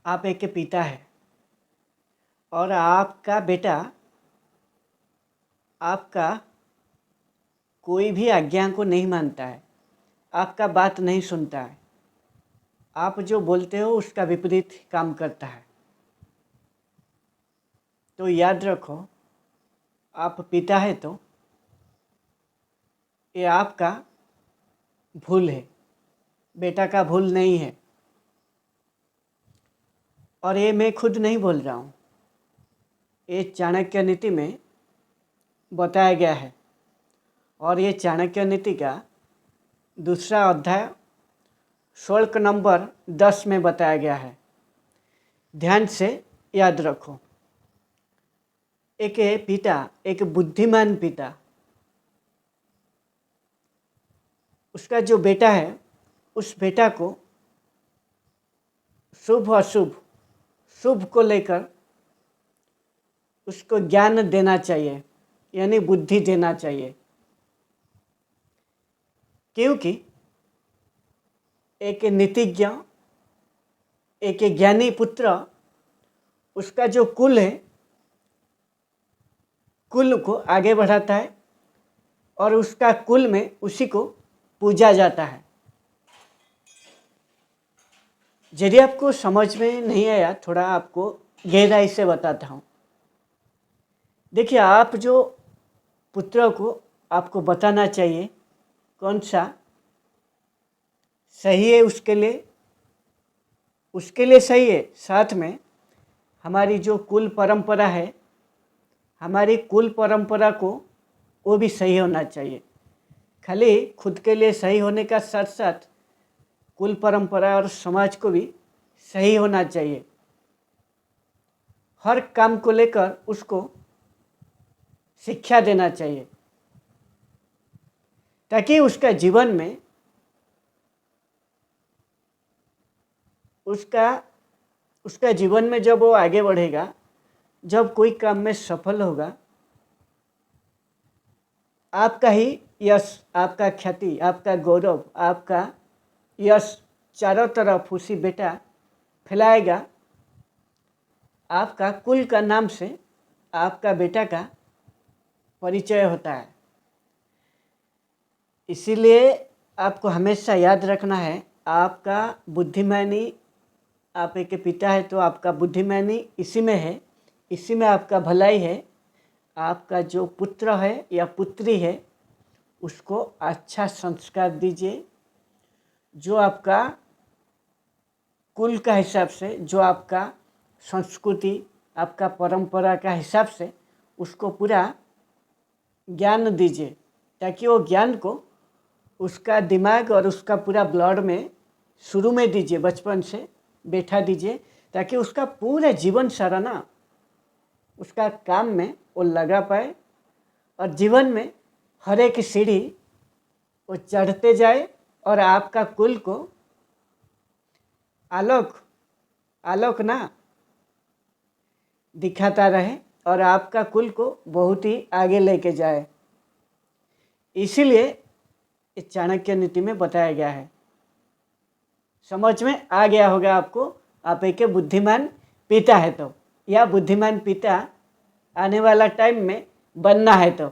आप एक के पिता है और आपका बेटा आपका कोई भी आज्ञा को नहीं मानता है, आपका बात नहीं सुनता है, आप जो बोलते हो उसका विपरीत काम करता है। तो याद रखो, आप पिता है तो ये आपका भूल है, बेटा का भूल नहीं है। और ये मैं खुद नहीं बोल रहा हूँ, ये चाणक्य नीति में बताया गया है। और ये चाणक्य नीति का दूसरा अध्याय श्लोक नंबर 10 में बताया गया है। ध्यान से याद रखो। एक पिता, एक बुद्धिमान पिता, उसका जो बेटा है उस बेटा को शुभ अशुभ, शुभ को लेकर उसको ज्ञान देना चाहिए, यानी बुद्धि देना चाहिए। क्योंकि एक नीतिज्ञ, एक ज्ञानी पुत्र उसका जो कुल है, कुल को आगे बढ़ाता है और उसका कुल में उसी को पूजा जाता है। यदि आपको समझ में नहीं आया, थोड़ा आपको गहराई से बताता हूँ। देखिए, आप जो पुत्र को आपको बताना चाहिए कौन सा सही है, उसके लिए सही है। साथ में हमारी जो कुल परंपरा है, हमारी कुल परंपरा को वो भी सही होना चाहिए। खाली खुद के लिए सही होने का साथ साथ कुल परंपरा और समाज को भी सही होना चाहिए। हर काम को लेकर उसको शिक्षा देना चाहिए, ताकि उसका जीवन में उसका जीवन में जब वो आगे बढ़ेगा, जब कोई काम में सफल होगा, आपका ही यश, आपका ख्याति, आपका गौरव, आपका यश चारों तरफ उसी बेटा फैलाएगा। आपका कुल का नाम से आपका बेटा का परिचय होता है। इसीलिए आपको हमेशा याद रखना है, आपका बुद्धिमानी, आप एक पिता है तो आपका बुद्धिमानी इसी में है, इसी में आपका भलाई है। आपका जो पुत्र है या पुत्री है उसको अच्छा संस्कार दीजिए, जो आपका कुल का हिसाब से, जो आपका संस्कृति, आपका परंपरा का हिसाब से उसको पूरा ज्ञान दीजिए, ताकि वो ज्ञान को उसका दिमाग और उसका पूरा ब्लड में शुरू में दीजिए, बचपन से बैठा दीजिए, ताकि उसका पूरा जीवन सारा ना उसका काम में वो लगा पाए और जीवन में हर एक सीढ़ी वो चढ़ते जाए और आपका कुल को आलोक ना दिखाता रहे और आपका कुल को बहुत ही आगे लेके जाए। इसीलिए इस चाणक्य नीति में बताया गया है। समझ में आ गया होगा आपको, आप एक बुद्धिमान पिता है तो, या बुद्धिमान पिता आने वाला टाइम में बनना है तो।